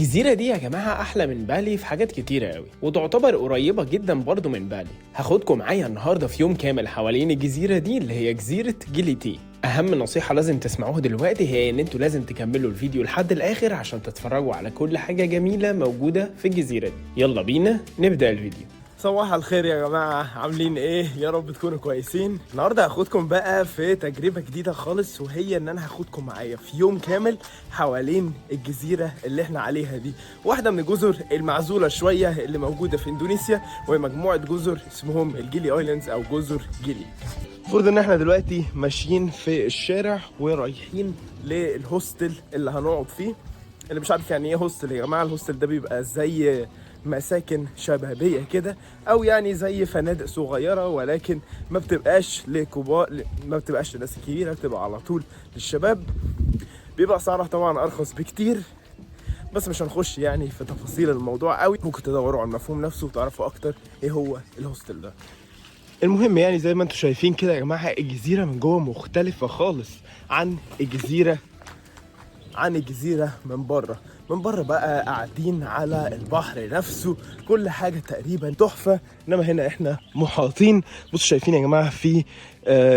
الجزيرة دي يا جماعة أحلى من بالي في حاجات كتيرة أوي، وتعتبر قريبة جدا برضو من بالي. هاخدكم معايا النهاردة في يوم كامل حوالين الجزيرة دي اللي هي جزيرة جيليتي. أهم نصيحة لازم تسمعوها دلوقتي هي إن انتوا لازم تكملوا الفيديو لحد الآخر عشان تتفرجوا على كل حاجة جميلة موجودة في الجزيرة دي. يلا بينا نبدأ الفيديو. صباح الخير يا جماعة، عاملين ايه؟ يا رب تكونوا كويسين. النهاردة هاخدكم بقى في تجربة جديدة خالص، وهي ان انا هاخدكم معايا في يوم كامل حوالين الجزيرة اللي احنا عليها دي، واحدة من الجزر المعزولة شوية اللي موجودة في اندونيسيا، وهي مجموعة جزر اسمهم الجيلي ايلاندز او جزر جيلي. المفروض ان احنا دلوقتي ماشيين في الشارع ورايحين للهوستل اللي هنقعد فيه. اللي مش عارف يعني ايه هوستل يا جماعة، الهوستل ده بيبقى زي مساكن شبابيه كده، او يعني زي فنادق صغيره، ولكن ما بتبقاش لكبار، ما بتبقاش لناس كبيره، بتبقى على طول للشباب. بيبقى سعرها طبعا ارخص بكتير، بس مش هنخش يعني في تفاصيل الموضوع قوي. ممكن تدوروا على المفهوم نفسه وتعرفوا اكتر ايه هو الهوستل ده. المهم يعني زي ما انتم شايفين كده يا جماعه، الجزيره من جوه مختلفه خالص عن الجزيره من بره. من بره بقى قاعدين على البحر نفسه، كل حاجه تقريبا تحفه. انما هنا احنا محاطين، بصوا شايفين يا جماعه في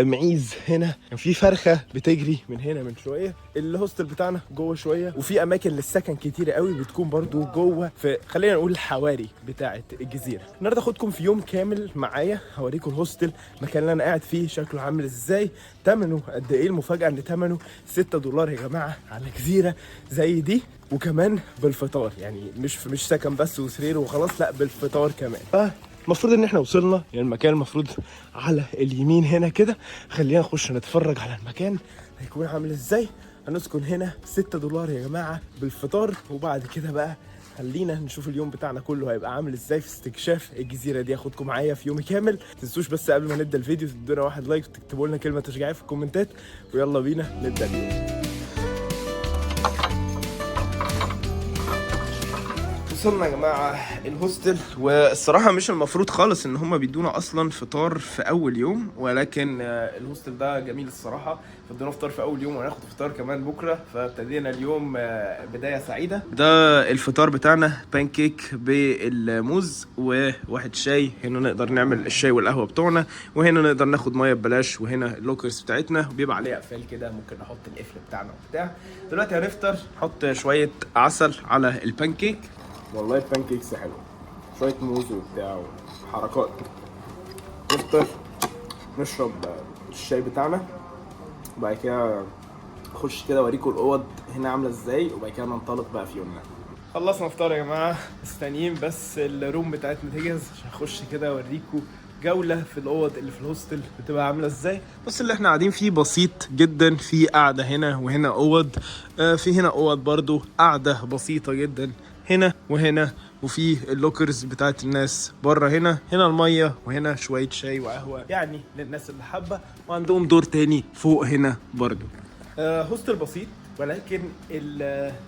معيز هنا، كان في فرخه بتجري من هنا من شويه. الهوستل بتاعنا جوه شويه، وفي اماكن للسكن كتيره قوي بتكون برضو جوه في، خلينا نقول، الحواري بتاعه الجزيره. النهارده اخدكم في يوم كامل معايا، هوريكم الهوستل، المكان اللي انا قاعد فيه شكله عامل ازاي، ثمنه قد ايه. المفاجاه ان ثمنه $6 يا جماعه على جزيره زي دي، وكمان بالفطار. يعني مش سكن بس وسرير وخلاص، لا بالفطار كمان. المفروض ان احنا وصلنا، يعني المكان المفروض على اليمين هنا كده. خلينا نخش نتفرج على المكان هيكون عامل ازاي. هنسكن هنا $6 يا جماعه بالفطار، وبعد كده بقى خلينا نشوف اليوم بتاعنا كله هيبقى عامل ازاي في استكشاف الجزيره دي. اخدكم معايا في يومي كامل. متنسوش بس قبل ما نبدا الفيديو تدونا واحد لايك وتكتبوا لنا كلمه تشجيعيه في الكومنتات، ويلا بينا نبدا اليوم. وصلنا يا جماعه الهوستل، والصراحه مش المفروض خالص ان هم بيدونا اصلا فطار في اول يوم، ولكن الهوستل ده جميل الصراحه، فادونا فطار في اول يوم وهناخد فطار كمان بكره. فابتدينا اليوم بدايه سعيده. ده الفطار بتاعنا، بانكيك بالموز وواحد شاي. هنا نقدر نعمل الشاي والقهوه بتوعنا، وهنا نقدر ناخد ميه ببلاش، وهنا اللوكرز بتاعتنا وبيبقى عليها قفال كده، ممكن نحط القفل بتاعنا وبتاع. دلوقتي هنفطر، نحط شويه عسل على البانكيك. والله البانكيكس حلوه، شويه موز وبتاع وحركات. نفطر، نشرب الشاي بتاعنا، وبعد كده نخش كده اوريكم الاوض هنا عامله ازاي، وبعد كده ننطلق بقى في يومنا. خلصنا فطار يا جماعه، مستنيين بس الروم بتاعتنا تجهز عشان نخش كده اوريكم جوله في الاوض اللي في الهوستل بتبقى عامله ازاي. بص اللي احنا قاعدين فيه بسيط جدا، في قاعده هنا وهنا اوض، في هنا اوض برضو قاعده بسيطه جدا هنا وهنا، وفي اللوكرز بتاعت الناس بره. هنا الميه، وهنا شويه شاي وقهوه يعني للناس اللي حابه، وعندهم دور تاني فوق هنا برضو. هوستل بسيط، ولكن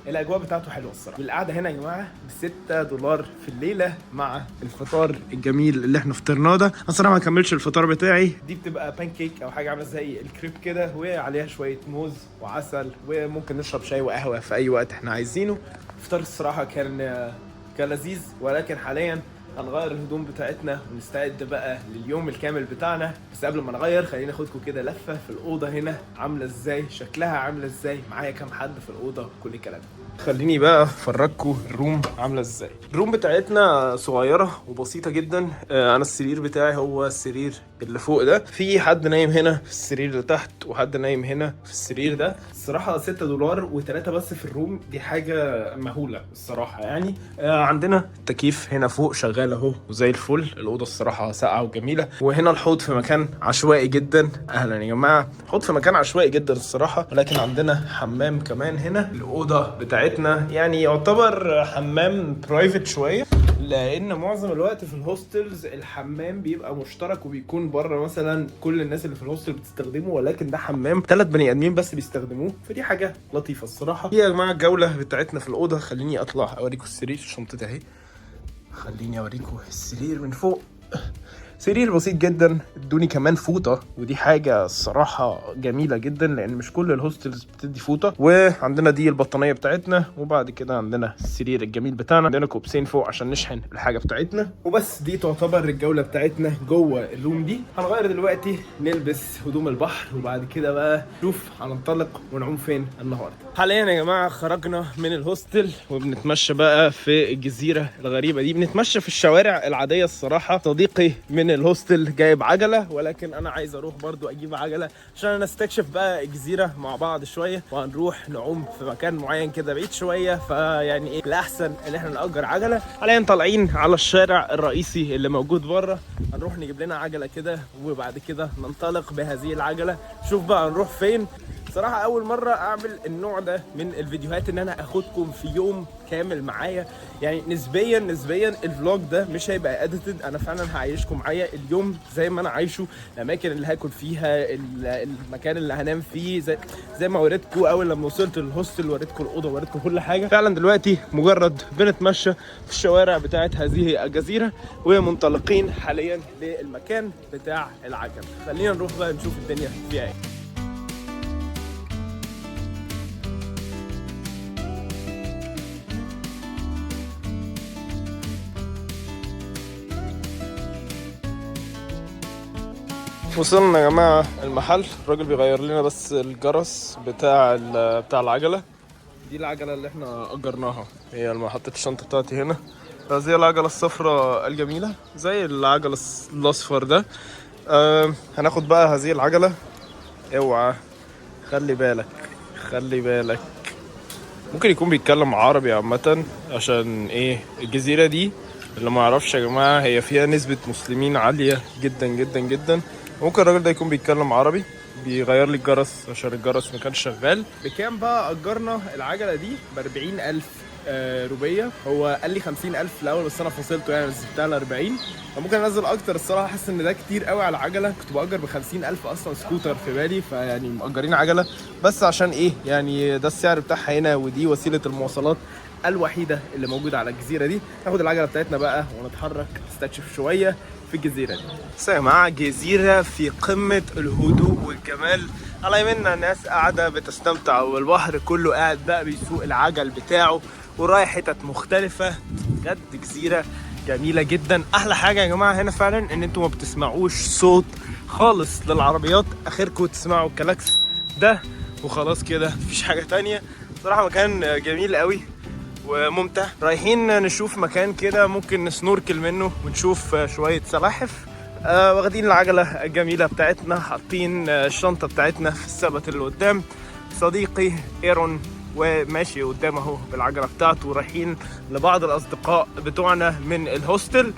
الاجواء بتاعته حلوه الصراحه. والقعده هنا يا جماعه $6 في الليله مع الفطار الجميل اللي احنا فطرناه ده. انا الصراحه ما كملتش الفطار بتاعي. دي بتبقى بانكيك او حاجه عامله زي الكريب كده، وعليها شويه موز وعسل، وممكن نشرب شاي وقهوه في اي وقت احنا عايزينه. الفطار الصراحه كان لذيذ، ولكن حاليا هنغير الهدوم بتاعتنا ونستعد بقى لليوم الكامل بتاعنا. بس قبل ما نغير خلينا ناخدكم كده لفه في الاوضه هنا عامله ازاي، شكلها عامله ازاي، معايا كام حد في الاوضه، كل الكلام ده. خليني بقى افرجكم الروم عامله ازاي. الروم بتاعتنا صغيره وبسيطه جدا. انا السرير بتاعي هو السرير اللي فوق ده، في حد نايم هنا في السرير اللي تحت، وحد نايم هنا في السرير ده. الصراحه $6 و3 بس في الروم، دي حاجه مهوله الصراحه يعني. عندنا التكييف هنا فوق شغال اهو وزي الفل. الاوضه الصراحه ساقعه وجميله. وهنا الحوض في مكان عشوائي جدا. اهلا يا جماعه، حوض في مكان عشوائي جدا الصراحه، ولكن عندنا حمام كمان هنا. الاوضه بتاعتنا يعني يعتبر حمام برايفت شويه، لان معظم الوقت في الهوستلز الحمام بيبقى مشترك وبيكون بره، مثلا كل الناس اللي في الهوستل بتستخدمه، ولكن ده حمام 3 بني ادمين بس بيستخدموه، فدي حاجه لطيفه الصراحه. يا جماعه الجوله بتاعتنا في الاوضه، خليني اطلع اوريكم السرير، شنطتي اهي. خليني اوريكم السرير من فوق. سرير بسيط جدا، ادوني كمان فوطه ودي حاجه الصراحه جميله جدا لان مش كل الهوستلز بتدي فوطه. وعندنا دي البطانيه بتاعتنا، وبعد كده عندنا السرير الجميل بتاعنا، عندنا كوبسين فوق عشان نشحن الحاجه بتاعتنا. وبس دي تعتبر الجوله بتاعتنا جوه الروم دي. هنغير دلوقتي نلبس هدوم البحر وبعد كده بقى نشوف هننطلق ونعوم فين النهارده. حاليا يا جماعه خرجنا من الهوستل وبنتمشى بقى في الجزيره الغريبه دي، بنتمشى في الشوارع العاديه. الصراحه صديقي من الهوستل جايب عجله، ولكن انا عايز اروح برضو اجيب عجله عشان نستكشف بقى الجزيره مع بعض شويه، وهنروح نعوم في مكان معين كده بعيد شويه. فيعني ايه الاحسن ان احنا نأجر عجله. حاليا طالعين على الشارع الرئيسي اللي موجود بره، هنروح نجيب لنا عجله كده وبعد كده ننطلق بهذه العجله. شوف بقى هنروح فين. صراحة أول مرة أعمل النوع ده من الفيديوهات، إن أنا أخدكم في يوم كامل معايا. يعني نسبيا الفلوج ده مش هيبقى اديتد، أنا فعلا هعيشكم معايا اليوم زي ما أنا عايشه. الأماكن اللي هاكل فيها، المكان اللي هنام فيه، زي ما وريتكم أول لما وصلت للهوستل، وريتكم الأوضة، وريتكم كل حاجة. فعلا دلوقتي مجرد بنتمشى في الشوارع بتاعت هذه الجزيرة ومنطلقين حاليا للمكان بتاع العجل. خلينا نروح بقى نشوف الدنيا فيها ايه. وصلنا يا جماعة المحل، الراجل بيغير لنا بس الجرس بتاع العجلة. دي العجلة اللي احنا أجرناها، هي لما حطيت الشنطة بتاعتي هنا. زي العجلة الصفراء الجميلة زي العجلة الأصفر ده. هناخد بقى هذه العجلة. اوعى، خلي بالك ممكن يكون بيتكلم عربي عامة، عشان ايه الجزيرة دي اللي ما يعرفش يا جماعة هي فيها نسبة مسلمين عالية جدا جدا جدا. ممكن الراجل ده يكون بيتكلم عربي، بيغير لي الجرس عشان الجرس ما كانش شغال. بكام بقى أجرنا العجلة دي؟ ب40,000 روبية. هو قال لي 50,000 في الأول بس أنا فصلته، يعني نزلتها ل 40. فممكن أنزل أكتر الصراحة، حاسس إن ده كتير قوي على عجلة. كنت بأجر ب50,000 أصلا سكوتر في بالي، فيعني مأجرين عجلة بس عشان إيه يعني ده السعر بتاعها هنا، ودي وسيلة المواصلات الوحيدة اللي موجودة على الجزيرة دي. ناخد العجلة بتاعتنا بقى ونتحرك نستكشف شوية في الجزيرة دي. بس يا جماعة جزيرة في قمة الهدوء والجمال. على يمنا ناس قاعدة بتستمتع والبحر كله قاعد بقى بيسوق العجل بتاعه ورايح حتت مختلفة. بجد جزيرة جميلة جدا. أحلى حاجة يا جماعة هنا فعلا إن انتوا ما بتسمعوش صوت خالص للعربيات، آخركم تسمعوا الكلاكس ده وخلاص كده، مفيش حاجة تانية. صراحة مكان جميل قوي وممتع. رايحين نشوف مكان كده ممكن نسنوركل منه ونشوف شوية سلاحف. واخدين العجلة الجميلة بتاعتنا، حاطين الشنطة بتاعتنا في السبت اللي قدام. صديقي ايرون وماشي قدام اهو بالعجلة بتاعته. رايحين لبعض الأصدقاء بتوعنا من الهوستل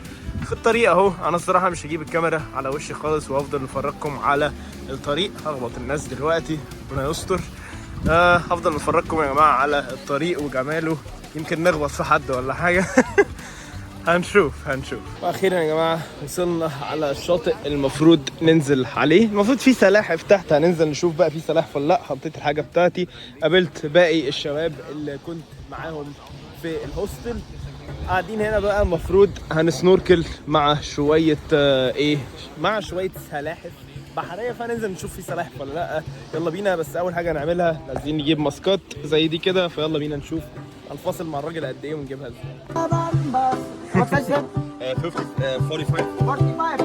في الطريق اهو. انا الصراحة مش هجيب الكاميرا على وشي خالص وهفضل نفرجكم على الطريق. هخبط الناس دلوقتي ربنا يستر. هفضل نفرجكم يا جماعة على الطريق وجماله، يمكن نخبط في حد ولا حاجة. هنشوف. واخيرا يا جماعه وصلنا على الشاطئ المفروض ننزل عليه. المفروض في سلاحف تحت، هننزل نشوف بقى في سلاحف ولا لا. حطيت الحاجه بتاعتي، قابلت باقي الشباب اللي كنت معاهم في الهوستل. قاعدين هنا بقى المفروض هنسنوركل مع شويه مع شويه سلاحف بحريه، فننزل نشوف في سلاحف ولا لا. يلا بينا. بس اول حاجه نعملها لازم نجيب ماسكات زي دي كده، فيلا بينا نشوف هنفاصل مع الراجل قد ايه ونجيبها ازاي. What's that said? 45. 45.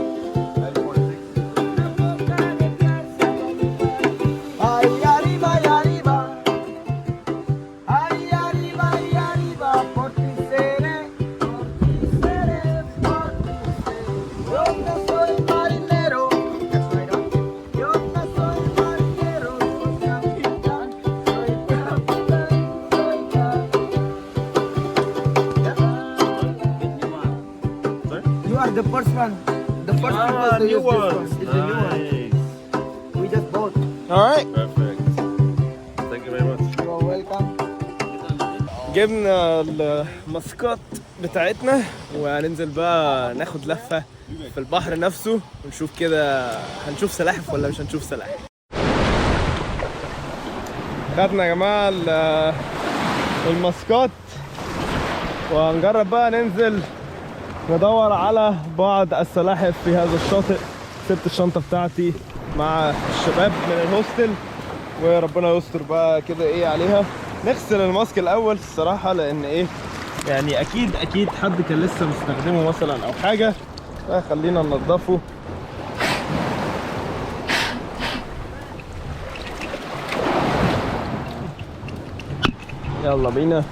Ay arriba, ay arriba. Ay arriba, ay arriba. Por ti seré, por ti seré, por ti seré. Yo no soy marinero. Yo no soy marinero. Soy capitán. Soy capitán. Soy capitán. You are the first one. The first people to use this one. It's the new one. We just bought. alright. Perfect. Thank you very much. You are welcome. جبنا الماسكات بتاعتنا وهننزل بقى ناخد لفة في البحر نفسه ونشوف كده هنشوف سلاحف ولا مش هنشوف سلاحف. خدنا يا جماعة الماسكات وهنجرب بقى ننزل بدور على بعض السلاحف في هذا الشاطئ. سبت الشنطة بتاعتي مع الشباب من الهوستل، وربنا يستر بقى كده ايه عليها. نغسل الماسك الاول الصراحة، لان ايه يعني اكيد حد كان لسه مستخدمه مثلا او حاجة، فخلينا ننضفه. يلا بينا.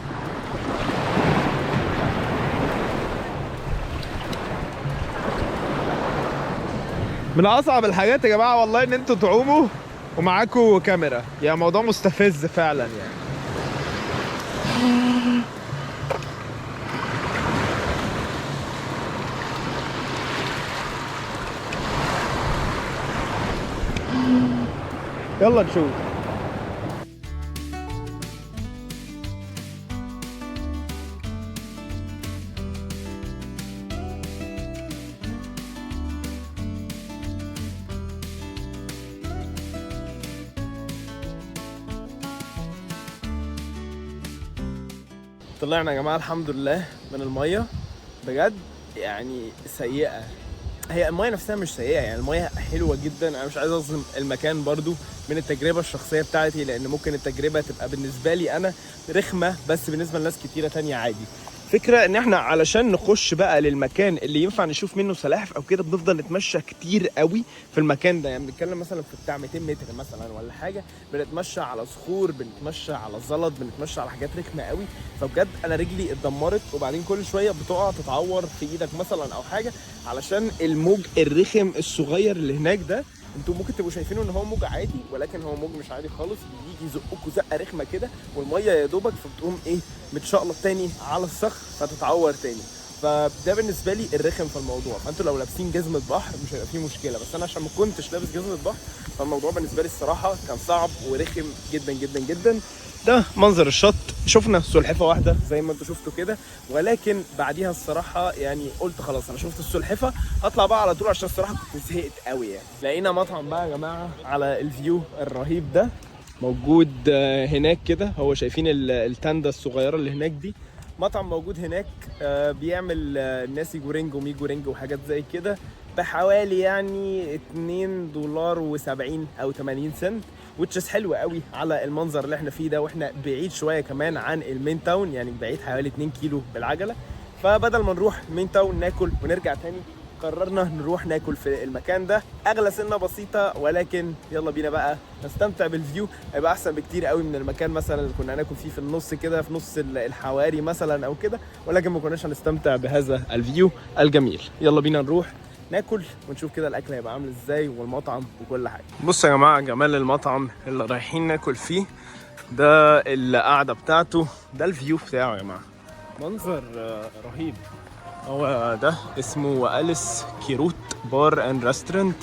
من اصعب الحاجات يا جماعه والله ان انتوا تعوموا ومعاكوا كاميرا، يعني موضوع مستفز فعلا يعني. يلا نشوف. طلعنا يا جماعه الحمد لله من الميه. بجد يعني سيئه، هي الميه نفسها مش سيئه، يعني الميه حلوه جدا. انا مش عايز اظلم المكان برضو من التجربه الشخصيه بتاعتي، لان ممكن التجربه تبقى بالنسبه لي انا رخمه، بس بالنسبه لناس كتيره تانية عادي. فكرة ان احنا علشان نخش بقى للمكان اللي ينفع نشوف منه سلاحف او كده بنفضل نتمشى كتير قوي في المكان ده. يعني بنتكلم مثلا في بتاع 200 متر مثلا ولا حاجه، بنتمشى على صخور، بنتمشى على زلط، بنتمشى على حاجات رخمه قوي. فبجد انا رجلي اتدمرت، وبعدين كل شويه بتقع تتعور في ايدك مثلا او حاجه علشان الموج الرخم الصغير اللي هناك ده. انتوا ممكن تبقوا شايفينه ان هو موج عادي، ولكن هو موج مش عادي خالص. بيجي يزقكوا زقه رخمه كده، والميه يا دوبك فبتقوم ايه متشقلط تاني على الصخر فتتعور تاني. فده بالنسبه لي الرخم في الموضوع. فانتوا لو لابسين جزمه بحر مش هيبقى فيه مشكله، بس انا عشان ما كنتش لابس جزمه بحر فالموضوع بالنسبه لي الصراحه كان صعب ورخم جدا جدا جدا. ده منظر الشط. شفنا سلحفه واحده زي ما انتوا شفتوا كده، ولكن بعديها الصراحه يعني قلت خلاص انا شفت السلحفه هطلع بقى على طول، عشان الصراحه كنت زهقت قوي يعني. لقينا مطعم بقى يا جماعه على الفيو الرهيب ده موجود هناك كده. هو شايفين التاندا الصغيره اللي هناك دي، مطعم موجود هناك بيعمل ناسي جورينج ومي جورينج وحاجات زي كده بحوالي يعني $2.70 او 80 سنت، وتشز حلوه قوي على المنظر اللي احنا فيه ده. واحنا بعيد شويه كمان عن المين تاون، يعني بعيد حوالي 2 كيلو بالعجله. فبدل ما نروح مين تاون ناكل ونرجع تاني، قررنا نروح ناكل في المكان ده. اغلى سنه بسيطه، ولكن يلا بينا بقى نستمتع بالفيو. هيبقى احسن بكتير قوي من المكان مثلا اللي كنا هناكل فيه في النص كده، في نص الحواري مثلا او كده، ولكن ما كناش هنستمتع بهذا الفيو الجميل. يلا بينا نروح ناكل ونشوف كده الاكل هيبقى عامل ازاي والمطعم وكل حاجه. بصوا يا جماعه جمال المطعم اللي رايحين ناكل فيه ده، القعده بتاعته ده، الفيو بتاعه يا جماعه منظر رهيب. هو ده اسمه أليس كيروت بار اند ريستورانت.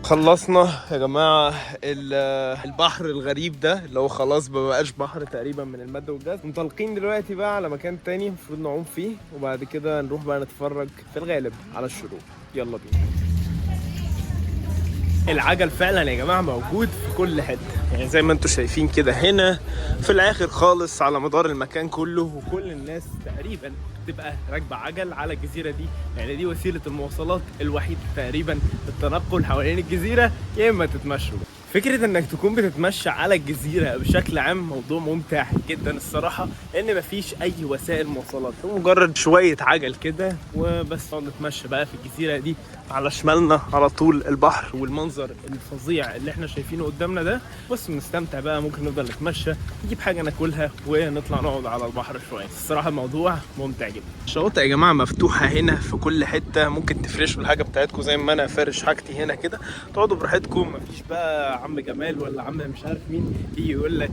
خلصنا يا جماعه البحر الغريب ده اللي هو خلاص ما بقاش بحر تقريبا من الماده والجاز. منطلقين دلوقتي بقى على مكان تاني المفروض نعوم فيه، وبعد كده نروح بقى نتفرج في الغالب على الشروق. يلا بينا. العجل فعلا يا جماعه موجود في كل حته، يعني زي ما انتم شايفين كده هنا في الاخر خالص على مدار المكان كله، وكل الناس تقريبا تبقى راكبه عجل على الجزيره دي. يعني دي وسيله المواصلات الوحيده تقريبا للتنقل حوالين الجزيره، يا اما تتمشوا. فكره انك تكون بتتمشى على الجزيره بشكل عام موضوع ممتع جدا الصراحه، لان مفيش اي وسائل مواصلات، مجرد شويه عجل كده وبس نقعد نتمشى بقى في الجزيره دي. على شمالنا على طول البحر والمنظر الفظيع اللي احنا شايفينه قدامنا ده. بص بنستمتع بقى، ممكن نفضل نتمشى نجيب حاجه ناكلها ونطلع نقعد على البحر شويه. الصراحه الموضوع ممتع جدا. الشواطئ يا جماعه مفتوحه هنا في كل حته، ممكن تفرشوا الحاجه بتاعتكم زي ما انا فارش حاجتي هنا كده، تقعدوا براحتكم. مفيش بقى عم جمال ولا عم مش عارف مين يجي يقول لك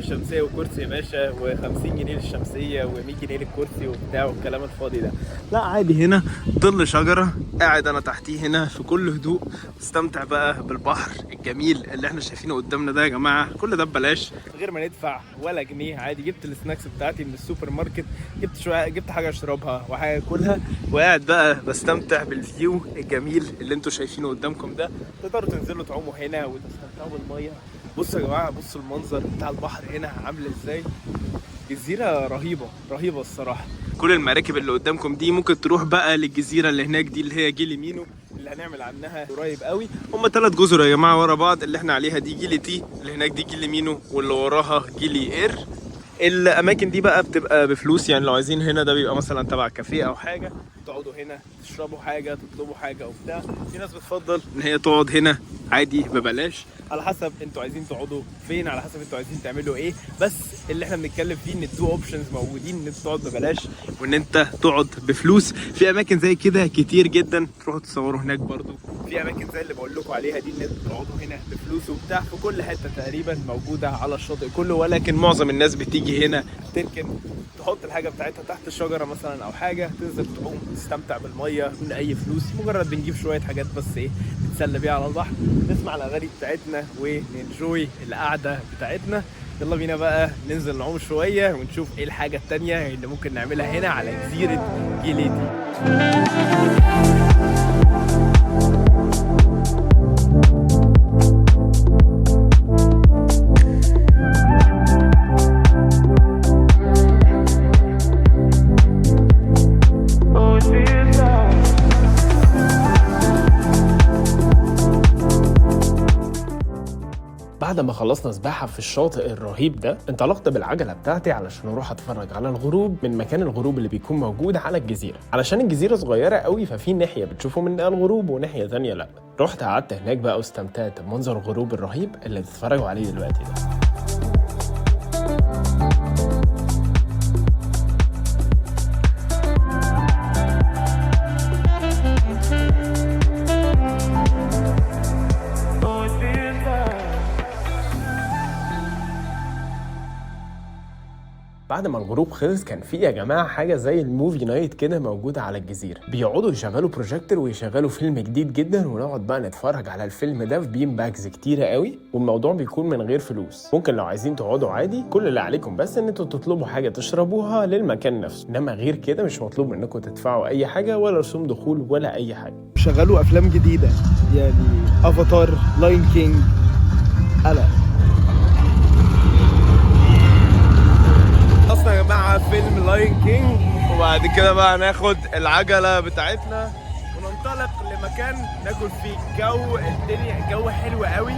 شمسيه وكرسي يا باشا و50 جنيه للشمسيه و100 جنيه للكرسي وبتاع والكلام الفاضي ده. لا عادي، هنا ظل شجره قاعد انا تحتيه هنا في كل هدوء، استمتع بقى بالبحر الجميل اللي احنا شايفينه قدامنا ده. يا جماعه كل ده ببلاش من غير ما ندفع ولا جنيه. عادي جبت السناكس بتاعتي من السوبر ماركت، جبت حاجه اشربها وحاجه اكلها، وقاعد بقى بستمتع بالفيو الجميل اللي انتوا شايفينه قدامكم ده. تقدروا تنزلوا تعوموا هنا وتستمتعوا بالميه بصوا يا جماعه، بصوا المنظر بتاع البحر هنا عامل ازاي. جزيره رهيبه رهيبه الصراحه. كل المراكب اللي قدامكم دي ممكن تروح بقى للجزيره اللي هناك دي اللي هي جيلي مينو، اللي هنعمل عنها قريب قوي. هم 3 جزر يا جماعه ورا بعض. اللي احنا عليها دي جيلي تي، اللي هناك دي جيلي مينو، واللي وراها جيلي اير. الاماكن دي بقى بتبقى بفلوس، يعني لو عايزين هنا ده بيبقى مثلا تبع كافيه او حاجه، تقعدوا هنا تشربوا حاجه تطلبوا حاجه وبتاع. في ناس بتفضل ان هي تقعد هنا عادي ببلاش، على حسب انتوا عايزين تقعدوا فين، على حسب انتوا عايزين تعملوا ايه. بس اللي احنا بنتكلم فيه ان التو اوبشنز موجودين، ان انت تقعد ببلاش وان انت تقعد بفلوس. في اماكن زي كده كتير جدا، تروحوا تصوروا هناك برضو. في اماكن زي اللي بقول لكم عليها دي ان انتوا تقعدوا هنا بفلوس وبتاع. في كل حته تقريبا موجوده على الشاطئ كله، ولكن معظم الناس بتيجي هنا تركن، تحط الحاجه بتاعتها تحت الشجره مثلا او حاجه، تنزل تعوم تستمتع بالميه من اي فلوس. مجرد بنجيب شويه حاجات بس ايه نتسلى بيها على البحر، نسمع الاغاني بتاعتنا وننجوي القعده بتاعتنا. يلا بينا بقى ننزل نعوم شويه ونشوف ايه الحاجه التانيه اللي ممكن نعملها هنا على جزيره جيلي تي. بعد ما خلصنا سباحة في الشاطئ الرهيب ده، انطلقت بالعجلة بتاعتي علشان اروح اتفرج على الغروب من مكان الغروب اللي بيكون موجود على الجزيرة. علشان الجزيرة صغيرة قوي، ففي ناحية بتشوفوا منها الغروب وناحية ثانية لا. رحت قعدت هناك بقى واستمتعت بمنظر الغروب الرهيب اللي بتتفرجوا عليه دلوقتي ده. بعد ما الغروب خلص، كان في يا جماعه حاجه زي الموفي نايت كده موجوده على الجزيره. بيقعدوا يشغلوا بروجيكتور ويشغلوا فيلم جديد جدا، ونقعد بقى نتفرج على الفيلم ده في بين باكس كتيره قوي. والموضوع بيكون من غير فلوس، ممكن لو عايزين تقعدوا عادي. كل اللي عليكم بس ان انتوا تطلبوا حاجه تشربوها للمكان نفسه، انما غير كده مش مطلوب منكم تدفعوا اي حاجه ولا رسوم دخول ولا اي حاجه. شغلوا افلام جديده يعني افاتار، لاين كينج، خلصنا يا جماعه فيلم لاين كينج، وبعد كده بقى هناخد العجله بتاعتنا وننطلق لمكان ناكل فيه. الدنيا جو حلو قوي،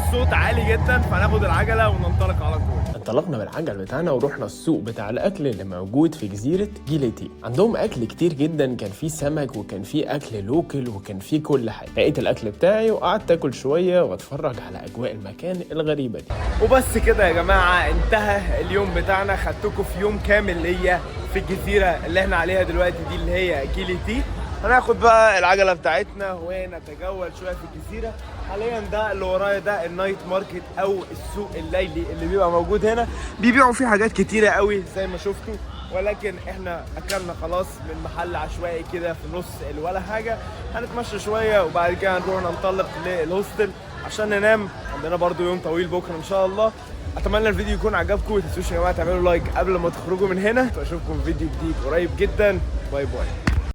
الصوت عالي جدا، فهناخد العجله وننطلق على طول. انطلقنا بالعجل بتاعنا ورحنا السوق بتاع الاكل اللي موجود في جزيره جيلي تي. عندهم اكل كتير جدا، كان فيه سمك وكان فيه اكل لوكل وكان فيه كل حاجه. لقيت الاكل بتاعي وقعدت اكل شويه واتفرج على اجواء المكان الغريبه دي. وبس كده يا جماعه انتهى اليوم بتاعنا. خدتكم في يوم كامل ليا في الجزيره اللي احنا عليها دلوقتي دي اللي هي جيلي تي. هناخد بقى العجله بتاعتنا ونتجول شويه في الجزيره. حاليا ده اللي ورايا ده النايت ماركت او السوق الليلي اللي بيبقى موجود هنا. بيبيعوا فيه حاجات كتيره قوي زي ما شفتوا، ولكن احنا اكلنا خلاص من محل عشوائي كده في نص ولا حاجه. هنتمشى شويه وبعد كده هنروح ننطلق للهوستل عشان ننام. عندنا برضو يوم طويل بكره ان شاء الله. اتمنى الفيديو يكون عجبكم. ما تنسوش يا جماعه تعملوا لايك قبل ما تخرجوا من هنا. واشوفكم في فيديو جديد قريب جدا. باي باي.